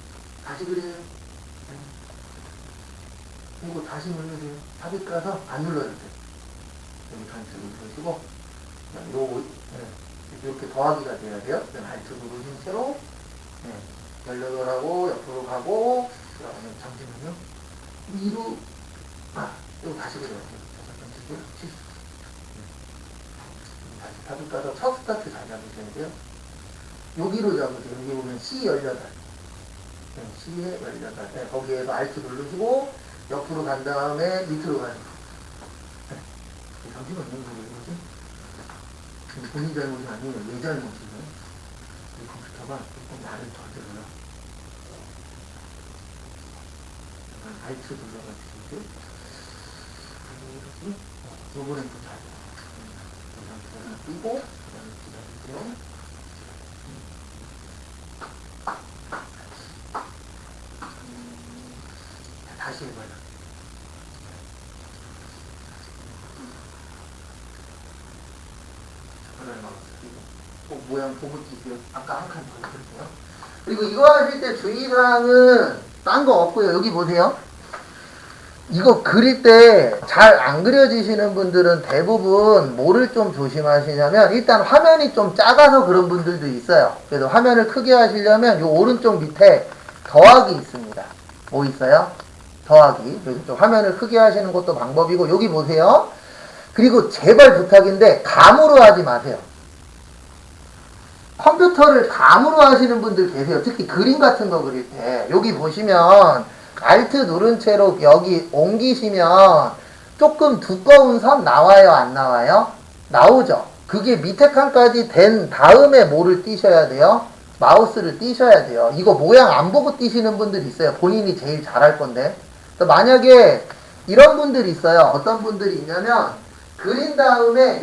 다시 그리세요. 이거 다시 누르세요. 삽입 가서 안 눌러도 돼요. 여기 단추 누르시고 요 이렇게 더하기가 돼야 돼요. Alt 누르신 채로 18하고 옆으로 가고 그러면 잠시만요. 위로 이거 다시 그려야 돼요. 다시 삽입 가서 첫 스타트 잘 잡으셔야 돼요. 여기로 잡으세요. 여기 보면 C18. C에 18. 거기에서 Alt 누르시고 옆으로 간 다음에 밑으로 가는 거. 잠시만요. 이거 뭐지? 본인 잘못이 아니에요. 내 잘못이에요. 이 컴퓨터가 조금 나를 저질러요. Alt 눌러가지고 요번엔 또 잘 돼요. 이 상태에서 띄고 그 다음에 기다리세요. 다시 해봐요. 모양 보고 띄세요. 아까 한 칸 더 해볼게요. 그리고 이거 하실 때 주의사항은 딴 거 없고요. 여기 보세요. 이거 그릴 때 잘 안 그려지시는 분들은 대부분 뭐를 좀 조심하시냐면 일단 화면이 좀 작아서 그런 분들도 있어요. 그래서 화면을 크게 하시려면 이 오른쪽 밑에 더하기 있습니다. 뭐 있어요? 더하기. 그래서 좀 화면을 크게 하시는 것도 방법이고 여기 보세요. 그리고 제발 부탁인데 감으로 하지 마세요. 컴퓨터를 감으로 하시는 분들 계세요. 특히 그림 같은 거 그릴 때 여기 보시면 Alt 누른 채로 여기 옮기시면 조금 두꺼운 선 나와요? 안 나와요? 나오죠? 그게 밑에 칸까지 된 다음에 뭐를 띄셔야 돼요? 마우스를 띄셔야 돼요. 이거 모양 안 보고 띄시는 분들 있어요. 본인이 제일 잘할 건데. 만약에 이런 분들이 있어요. 어떤 분들이 있냐면 그린 다음에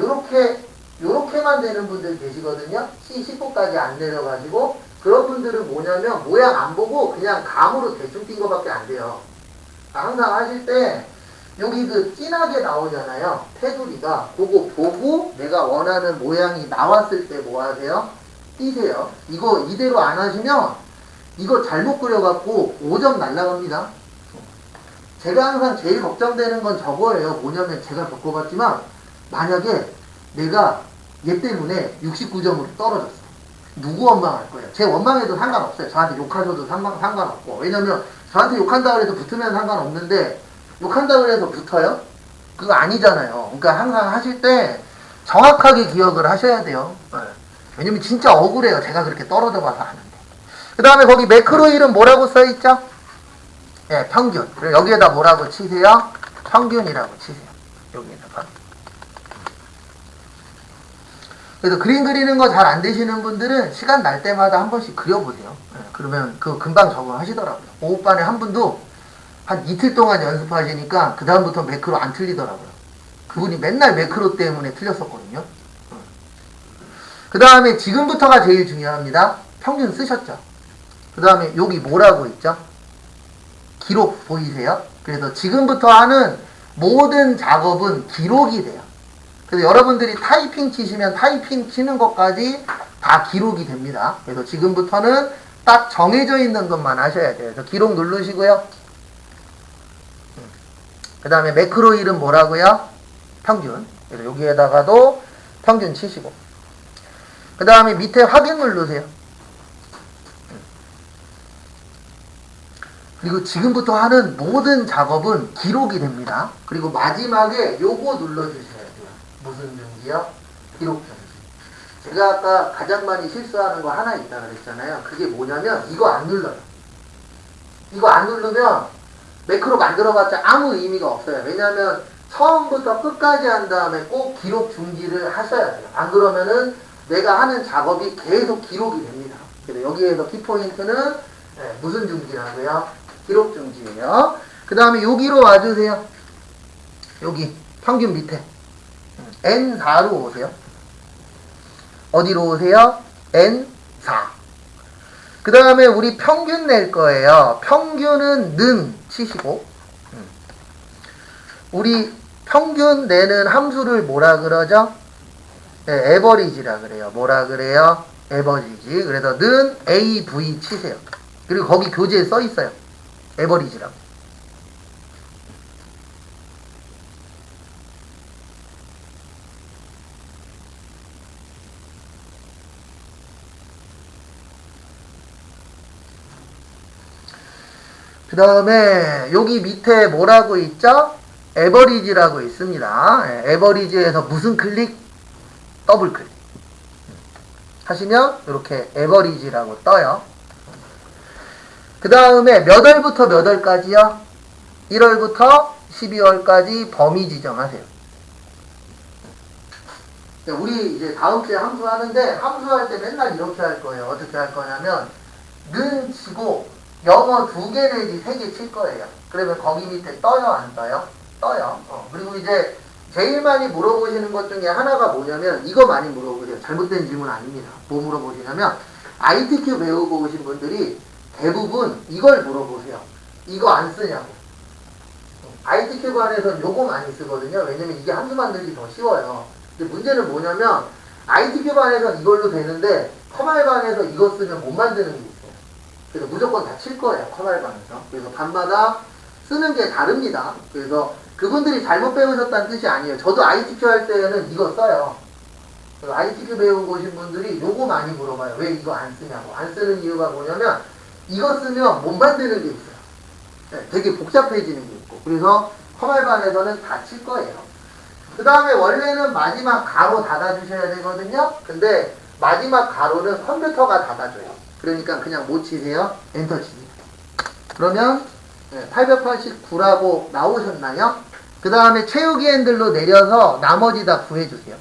요렇게만 되는 분들 계시거든요. C19까지 안 내려가지고 그런 분들은 뭐냐면 모양 안 보고 그냥 감으로 대충 띈 거밖에 안 돼요. 항상 하실 때 여기 그 진하게 나오잖아요. 테두리가 그거 보고 내가 원하는 모양이 나왔을 때 뭐 하세요? 띄세요. 이거 이대로 안 하시면 이거 잘못 그려갖고 5점 날라갑니다. 제가 항상 제일 걱정되는 건 저거예요. 뭐냐면 제가 겪어봤지만 만약에 내가 얘 때문에 69점으로 떨어졌어. 누구 원망할 거예요? 제 원망해도 상관없어요. 저한테 욕하셔도 상관없고. 왜냐면 저한테 욕한다고 해서 붙으면 상관없는데 욕한다고 해서 붙어요? 그거 아니잖아요. 그러니까 항상 하실 때 정확하게 기억을 하셔야 돼요. 왜냐면 진짜 억울해요. 제가 그렇게 떨어져 봐서 하는데. 그 다음에 거기 매크로 이름 뭐라고 써있죠? 예, 평균. 그리고 여기에다 뭐라고 치세요? 평균이라고 치세요. 여기에다가. 그래서 그림 그리는 거 잘 안 되시는 분들은 시간 날 때마다 한 번씩 그려보세요. 예, 그러면 그 금방 적응하시더라고요. 오후반에 한 분도 한 이틀 동안 연습하시니까 그 다음부터 매크로 안 틀리더라고요. 그분이 맨날 매크로 때문에 틀렸었거든요. 그 다음에 지금부터가 제일 중요합니다. 평균 쓰셨죠? 그 다음에 여기 뭐라고 있죠? 기록 보이세요? 그래서 지금부터 하는 모든 작업은 기록이 돼요. 그래서 여러분들이 타이핑 치시면 타이핑 치는 것까지 다 기록이 됩니다. 그래서 지금부터는 딱 정해져 있는 것만 하셔야 돼요. 그래서 기록 누르시고요. 그 다음에 매크로 이름 뭐라고요? 평균. 그래서 여기에다가도 평균 치시고. 그 다음에 밑에 확인 누르세요. 그리고 지금부터 하는 모든 작업은 기록이 됩니다. 그리고 마지막에 요거 눌러주셔야 돼요. 무슨 중지요? 기록 중지. 제가 아까 가장 많이 실수하는 거 하나 있다 그랬잖아요. 그게 뭐냐면 이거 안 눌러요. 이거 안 누르면 매크로 만들어봤자 아무 의미가 없어요. 왜냐하면 처음부터 끝까지 한 다음에 꼭 기록 중지를 하셔야 돼요. 안 그러면은 내가 하는 작업이 계속 기록이 됩니다. 그래서 여기에서 키포인트는 무슨 중지라고요? 기록 중지예요. 그 다음에 여기로 와주세요. 여기 평균 밑에 N4로 오세요. 어디로 오세요? N4. 그 다음에 우리 평균 낼 거예요. 평균은 는 치시고 우리 평균 내는 함수를 뭐라 그러죠? 네, 에버리지라 그래요. 뭐라 그래요? 에버리지. 그래서 는 AV 치세요. 그리고 거기 교재에 써 있어요. 에버리지라고. 그 다음에 여기 밑에 뭐라고 있죠? 에버리지라고 있습니다. 에버리지에서 무슨 클릭? 더블 클릭 하시면 이렇게 에버리지라고 떠요. 그 다음에 몇 월부터 몇 월까지요? 1월부터 12월까지 범위 지정하세요. 우리 이제 다음 주에 함수하는데 함수할 때 맨날 이렇게 할 거예요. 어떻게 할 거냐면 는 치고 영어 2개 내지 3개 칠 거예요. 그러면 거기 밑에 떠요, 안 떠요? 떠요. 그리고 이제 제일 많이 물어보시는 것 중에 하나가 뭐냐면 이거 많이 물어보세요. 잘못된 질문 아닙니다. 뭐 물어보시냐면 ITQ 배우고 오신 분들이 대부분 이걸 물어보세요. 이거 안 쓰냐고. ITQ 반에서는 요거 많이 쓰거든요. 왜냐면 이게 함수 만들기 더 쉬워요. 근데 문제는 뭐냐면 ITQ 반에서는 이걸로 되는데 커말 반에서 이거 쓰면 못 만드는 게 있어요. 그래서 무조건 다 칠 거예요. 커말 반에서. 그래서 반마다 쓰는 게 다릅니다. 그래서 그분들이 잘못 배우셨다는 뜻이 아니에요. 저도 ITQ 할 때는 이거 써요. ITQ 배우고 오신 분들이 요거 많이 물어봐요. 왜 이거 안 쓰냐고. 안 쓰는 이유가 뭐냐면 이거 쓰면 못 만드는 게 있어요. 네, 되게 복잡해지는 게 있고. 그래서 커말반에서는 다 칠 거예요. 그 다음에 원래는 마지막 가로 닫아주셔야 되거든요. 근데 마지막 가로는 컴퓨터가 닫아줘요. 그러니까 그냥 못 치세요. 엔터 치세요. 그러면 889라고 나오셨나요? 그 다음에 채우기 핸들로 내려서 나머지 다 구해주세요.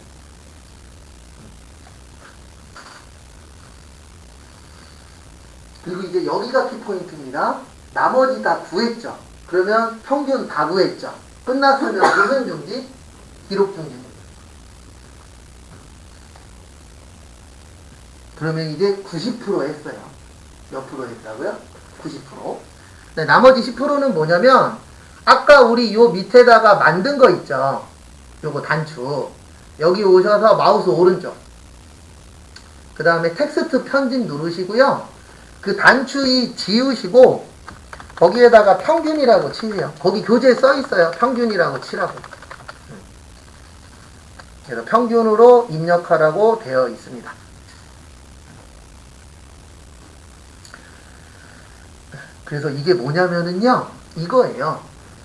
그리고 이제 여기가 키포인트입니다. 나머지 다 구했죠. 그러면 평균 다 구했죠. 끝났으면 무슨 중지? 기록 중지. 그러면 이제 90% 했어요. 몇 프로 했다고요? 90%. 네, 나머지 10%는 뭐냐면 아까 우리 요 밑에다가 만든 거 있죠. 요거 단추. 여기 오셔서 마우스 오른쪽. 그 다음에 텍스트 편집 누르시고요. 그 단추 지우시고 거기에다가 평균이라고 치세요. 거기 교재에 써 있어요. 평균이라고 치라고. 그래서 평균으로 입력하라고 되어 있습니다. 그래서 이게 뭐냐면은요, 이거예요.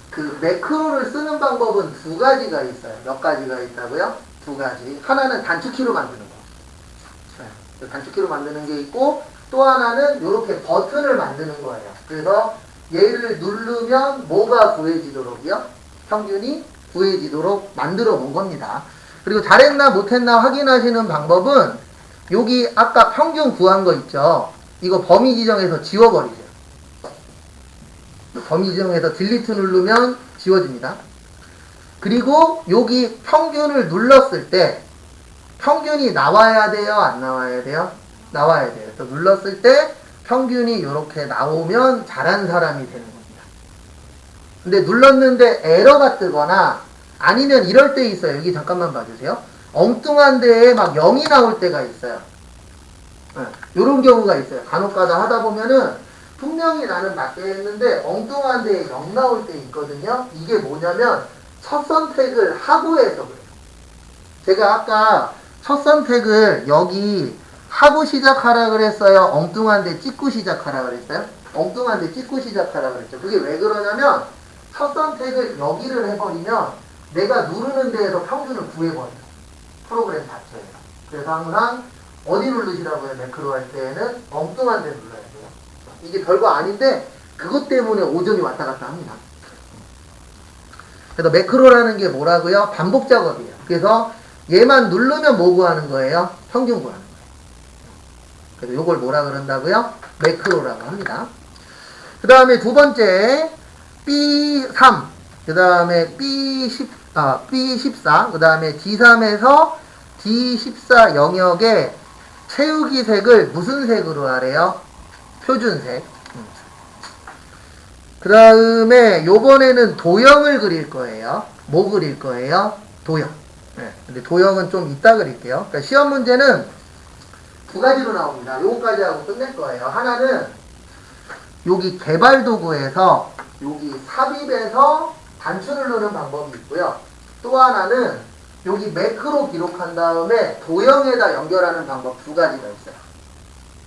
그 매크로를 쓰는 방법은 2가지가 있어요. 몇 가지가 있다고요? 2가지. 하나는 단축키로 만드는 거. 단축키로 만드는 게 있고, 또 하나는 이렇게 버튼을 만드는 거예요. 그래서 얘를 누르면 뭐가 구해지도록이요? 평균이 구해지도록 만들어 본 겁니다. 그리고 잘했나 못했나 확인하시는 방법은 여기 아까 평균 구한 거 있죠? 이거 범위 지정해서 지워버리세요. 범위 지정해서 딜리트 누르면 지워집니다. 그리고 여기 평균을 눌렀을 때 평균이 나와야 돼요? 안 나와야 돼요? 나와야 돼요. 또 눌렀을 때 평균이 이렇게 나오면 잘한 사람이 되는 겁니다. 근데 눌렀는데 에러가 뜨거나 아니면 이럴 때 있어요. 여기 잠깐만 봐주세요. 엉뚱한 데에 막 0이 나올 때가 있어요. 이런 경우가 있어요. 간혹가다 하다 보면은 분명히 나는 맞게 했는데 엉뚱한 데에 0 나올 때 있거든요. 이게 뭐냐면 첫 선택을 하고 해서 그래요. 제가 아까 첫 선택을 여기 하고 시작하라 그랬어요? 엉뚱한 데 찍고 시작하라 그랬어요? 엉뚱한 데 찍고 시작하라 그랬죠. 그게 왜 그러냐면 첫 선택을 여기를 해버리면 내가 누르는 데에서 평균을 구해버려요. 프로그램 자체에서. 그래서 항상 어디 누르시라고요? 매크로 할 때는 엉뚱한 데 눌러야 돼요. 이게 별거 아닌데 그것 때문에 5점이 왔다 갔다 합니다. 그래서 매크로라는 게 뭐라고요? 반복 작업이에요. 그래서 얘만 누르면 뭐 구하는 거예요? 평균 구하는 거예요. 그래서 요걸 뭐라 그런다고요? 매크로라고 합니다. 그 다음에 두 번째 B3, 그 다음에 B14, 그 다음에 D3에서 D14 영역에 채우기 색을 무슨 색으로 하래요? 표준색. 그 다음에 요번에는 도형을 그릴 거예요. 뭐 그릴 거예요? 도형. 네. 근데 도형은 좀 이따 그릴게요. 그러니까 시험 문제는 두 가지로 나옵니다. 요거까지 하고 끝낼 거예요. 하나는 여기 개발 도구에서 여기 삽입에서 단추를 누르는 방법이 있고요. 또 하나는 여기 매크로 기록한 다음에 도형에다 연결하는 방법 두 가지가 있어요.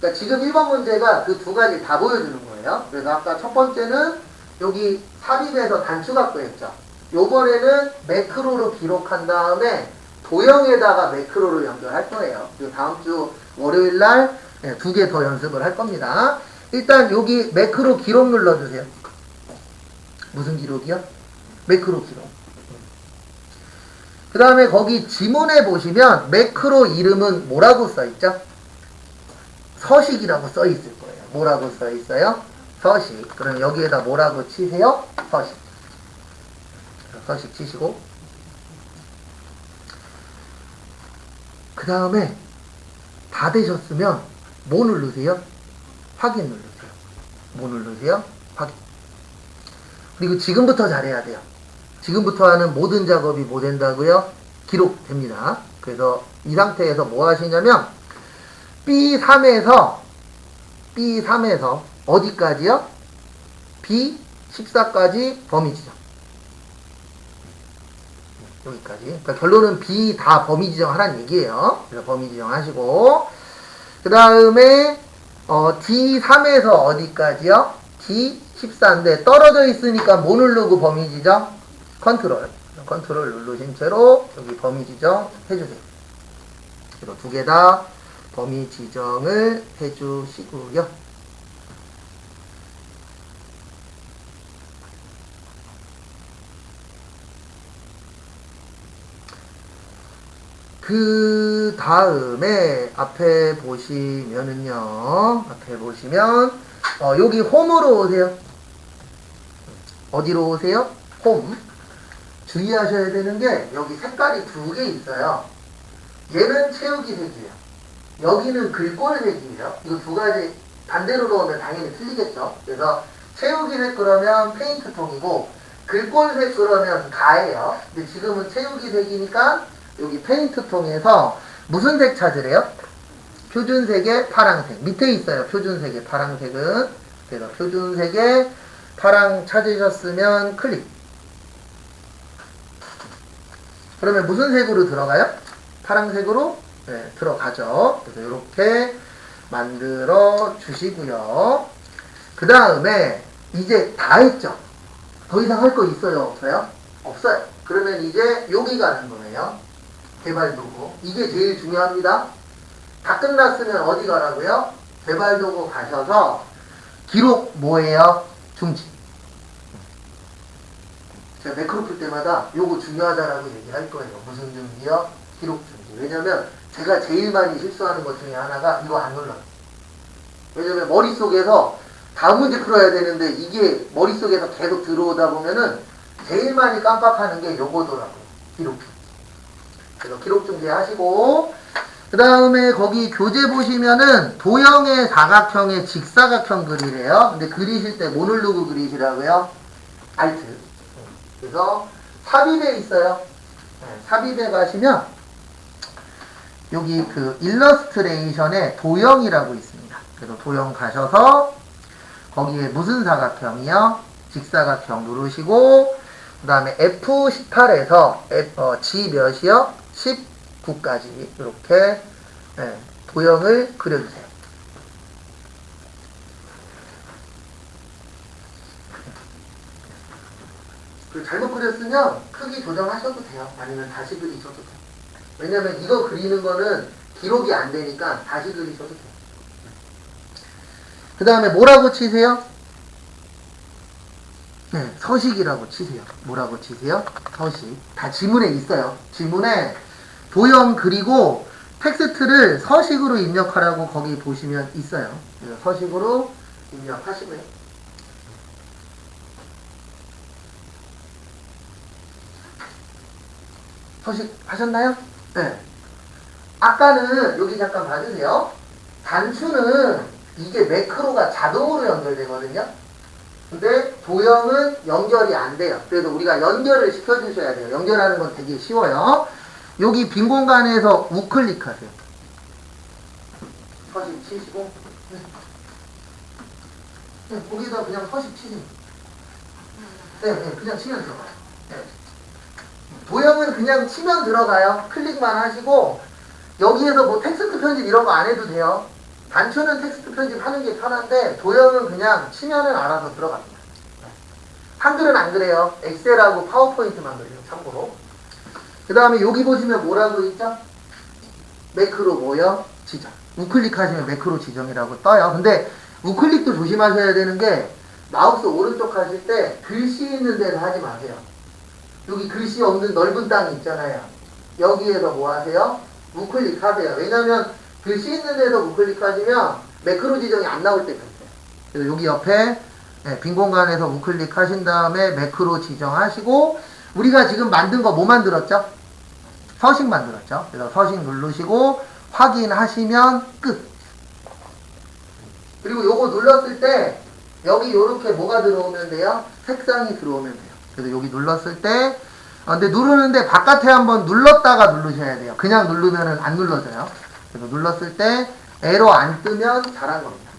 그러니까 지금 1번 문제가 그 두 가지 다 보여주는 거예요. 그래서 아까 첫 번째는 여기 삽입에서 단추 갖고 했죠. 요번에는 매크로로 기록한 다음에 도형에다가 매크로를 연결할 거예요. 그리고 다음 주 월요일 날 두 개 더 연습을 할 겁니다. 일단 여기 매크로 기록 눌러주세요. 무슨 기록이요? 매크로 기록. 그 다음에 거기 지문에 보시면 매크로 이름은 뭐라고 써있죠? 서식이라고 써있을 거예요. 뭐라고 써있어요? 서식. 그럼 여기에다 뭐라고 치세요? 서식. 서식 치시고 그 다음에 다 되셨으면 뭐 누르세요? 확인 누르세요. 뭐 누르세요? 확인. 그리고 지금부터 잘해야 돼요. 지금부터 하는 모든 작업이 뭐 된다고요? 기록됩니다. 그래서 이 상태에서 뭐 하시냐면 B3에서 어디까지요? B14까지 범위 지정. 여기까지. 그러니까 결론은 B 다 범위 지정하라는 얘기예요. 그래서 범위 지정하시고 그 다음에 D3에서 어디까지요? D14인데 떨어져 있으니까 뭐 누르고 범위 지정? 컨트롤 누르신 채로 여기 범위 지정 해주세요. 그래서 두 개 다 범위 지정을 해주시고요. 그 다음에 앞에 보시면은요, 여기 홈으로 오세요. 어디로 오세요? 홈. 주의하셔야 되는 게 여기 색깔이 두 개 있어요. 얘는 채우기 색이에요. 여기는 글꼴 색이에요. 이거 두 가지 반대로 넣으면 당연히 틀리겠죠. 그래서 채우기 색 그러면 페인트 통이고 글꼴 색 그러면 가예요. 근데 지금은 채우기 색이니까 여기 페인트 통에서 무슨 색 찾으래요? 표준색의 파랑색. 밑에 있어요. 표준색의 파랑색은. 그래서 표준색의 파랑 찾으셨으면 클릭. 그러면 무슨 색으로 들어가요? 파랑색으로 들어가죠. 그래서 이렇게 만들어 주시고요. 그 다음에 이제 다 했죠. 더 이상 할 거 있어요? 없어요? 없어요. 그러면 이제 여기 가는 거예요. 개발 도구. 이게 제일 중요합니다. 다 끝났으면 어디 가라고요? 개발 도구 가셔서 기록 뭐예요? 중지. 제가 매크로 풀 때마다 요거 중요하다라고 얘기할 거예요. 무슨 중지요? 기록 중지. 왜냐면 제가 제일 많이 실수하는 것 중에 하나가 이거 안 눌러요. 왜냐면 머릿속에서 다음 문제 풀어야 되는데 이게 머릿속에서 계속 들어오다 보면은 제일 많이 깜빡하는 게 요거더라고요. 기록 중지. 그래서 기록 중지 하시고 그 다음에 거기 교재 보시면은 도형의 사각형의 직사각형 그리래요. 근데 그리실 때 뭐 누르고 그리시라고요? Alt. 그래서 삽입에 있어요. 삽입에 가시면 여기 그 일러스트레이션에 도형이라고 있습니다. 그래서 도형 가셔서 거기에 무슨 사각형이요? 직사각형 누르시고 그 다음에 F18에서 G 몇이요? 19까지 이렇게 도형을 그려주세요. 잘못 그렸으면 크기 조정하셔도 돼요. 아니면 다시 그리셔도 돼요. 왜냐면 이거 그리는 거는 기록이 안 되니까 다시 그리셔도 돼요. 그 다음에 뭐라고 치세요? 네, 서식이라고 치세요. 뭐라고 치세요? 서식. 다 지문에 있어요. 지문에 도형 그리고 텍스트를 서식으로 입력하라고 거기 보시면 있어요. 그래서 서식으로 입력하시고요. 서식 하셨나요? 네. 아까는 여기 잠깐 봐주세요. 단추는 이게 매크로가 자동으로 연결되거든요. 근데 도형은 연결이 안 돼요. 그래서 우리가 연결을 시켜주셔야 돼요. 연결하는 건 되게 쉬워요. 여기 빈 공간에서 우클릭하세요. 서식 치시고 거기다 그냥 서식 치세요. 네, 그냥 치면 들어가요. 네. 도형은 그냥 치면 들어가요. 클릭만 하시고 여기에서 뭐 텍스트 편집 이런 거 안 해도 돼요. 단추는 텍스트 편집하는 게 편한데 도형은 그냥 치면은 알아서 들어갑니다. 한글은 안 그래요. 엑셀하고 파워포인트만 그래요. 참고로. 그 다음에 여기 보시면 뭐라고 있죠? 매크로 뭐요? 지정. 우클릭하시면 매크로 지정이라고 떠요. 근데 우클릭도 조심하셔야 되는 게 마우스 오른쪽 하실 때 글씨 있는 데는 하지 마세요. 여기 글씨 없는 넓은 땅이 있잖아요. 여기에서 뭐 하세요? 우클릭 하세요. 왜냐면 글씨 있는 데서 우클릭하시면 매크로 지정이 안 나올 때가 있어요. 그래서 여기 옆에 빈 공간에서 우클릭 하신 다음에 매크로 지정하시고 우리가 지금 만든 거 뭐 만들었죠? 서식 만들었죠. 그래서 서식 누르시고 확인하시면 끝. 그리고 요거 눌렀을 때 여기 요렇게 뭐가 들어오면 돼요? 색상이 들어오면 돼요. 그래서 여기 눌렀을 때 근데 누르는데 바깥에 한번 눌렀다가 누르셔야 돼요. 그냥 누르면은 안 눌러져요. 그래서 눌렀을 때 에러 안 뜨면 잘한 겁니다.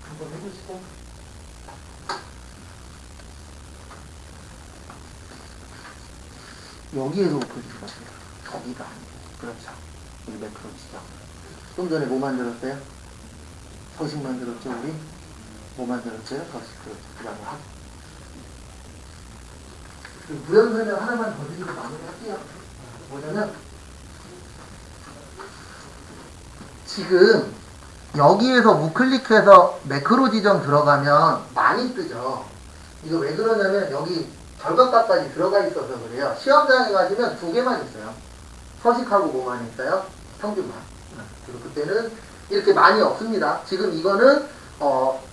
한번 해보시고. 여기에서 우클릭 하세요. 저기가 아니에요. 그렇죠. 여기 매크로 지정. 좀 전에 뭐 만들었어요? 서식 만들었죠, 우리? 뭐 만들었어요? 서식. 그렇죠. 그 다음에 하고. 무형 설명 하나만 더 드리고 마무리할게요. 뭐냐면 지금 여기에서 우클릭해서 매크로 지정 들어가면 많이 뜨죠. 이거 왜 그러냐면 여기 절각값까지 들어가 있어서 그래요. 시험장에 가시면 2개만 있어요. 서식하고 뭐만 있어요? 평균만. 그리고 그때는 이렇게 많이 없습니다. 지금 이거는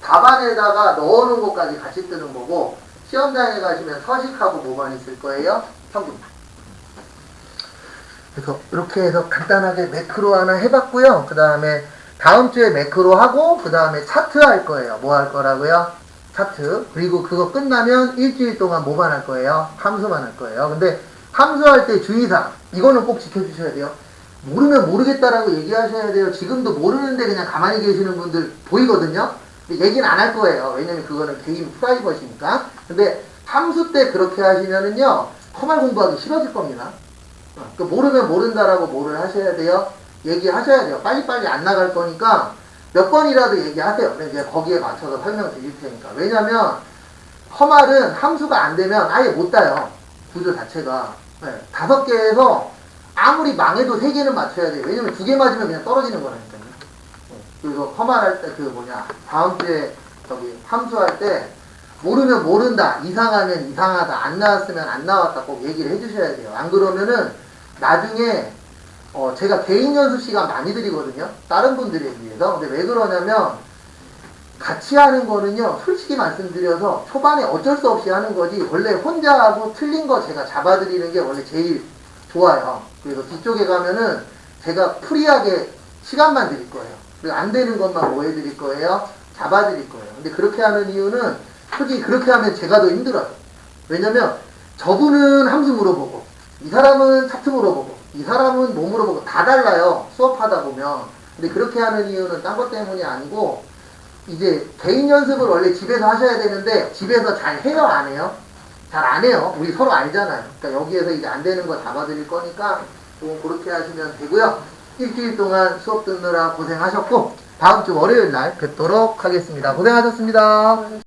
답안에다가 넣어놓은 것까지 같이 뜨는 거고 시험장에 가시면 서식하고 뭐만 있을 거예요? 평균만. 그래서 이렇게 해서 간단하게 매크로 하나 해봤고요. 그 다음에 다음 주에 매크로 하고 그 다음에 차트 할 거예요. 뭐 할 거라고요? 차트. 그리고 그거 끝나면 일주일 동안 뭐만 할 거예요? 함수만 할 거예요. 근데 함수할 때 주의사항 이거는 꼭 지켜주셔야 돼요. 모르면 모르겠다라고 얘기하셔야 돼요. 지금도 모르는데 그냥 가만히 계시는 분들 보이거든요. 근데 얘기는 안 할 거예요. 왜냐면 그거는 개인 프라이버시니까. 근데 함수 때 그렇게 하시면은요 컴활 공부하기 싫어질 겁니다. 모르면 모른다라고 뭐를 하셔야 돼요? 얘기하셔야 돼요. 빨리빨리 안 나갈 거니까 몇 번이라도 얘기하세요. 이제 거기에 맞춰서 설명드릴 테니까. 왜냐면 컴활은 함수가 안 되면 아예 못 따요. 구조 자체가. 5개에서 아무리 망해도 3개는 맞춰야 돼요. 왜냐면 2개 맞으면 그냥 떨어지는 거라니까요. 그래서 컴활할 때 다음 주에 함수할 때 모르면 모른다, 이상하면 이상하다, 안 나왔으면 안 나왔다 꼭 얘기를 해주셔야 돼요. 안 그러면은 나중에 제가 개인 연습 시간 많이 드리거든요. 다른 분들에 비해서. 근데 왜 그러냐면 같이 하는 거는요 솔직히 말씀드려서 초반에 어쩔 수 없이 하는 거지 원래 혼자 하고 틀린 거 제가 잡아드리는 게 원래 제일 좋아요. 그래서 뒤쪽에 가면은 제가 프리하게 시간만 드릴 거예요. 그리고 안 되는 것만 뭐 해드릴 거예요? 잡아드릴 거예요. 근데 그렇게 하는 이유는 솔직히 그렇게 하면 제가 더 힘들어요. 왜냐면 저분은 함수 물어보고 이 사람은 차트 물어보고 이 사람은 뭐 물어보고 다 달라요. 수업하다 보면. 근데 그렇게 하는 이유는 딴 것 때문이 아니고 이제 개인 연습을 원래 집에서 하셔야 되는데 집에서 잘 해요 안 해요? 잘 안 해요. 우리 서로 알잖아요. 그러니까 여기에서 이제 안 되는 거 잡아드릴 거니까 좀 그렇게 하시면 되고요. 일주일 동안 수업 듣느라 고생하셨고 다음 주 월요일 날 뵙도록 하겠습니다. 고생하셨습니다.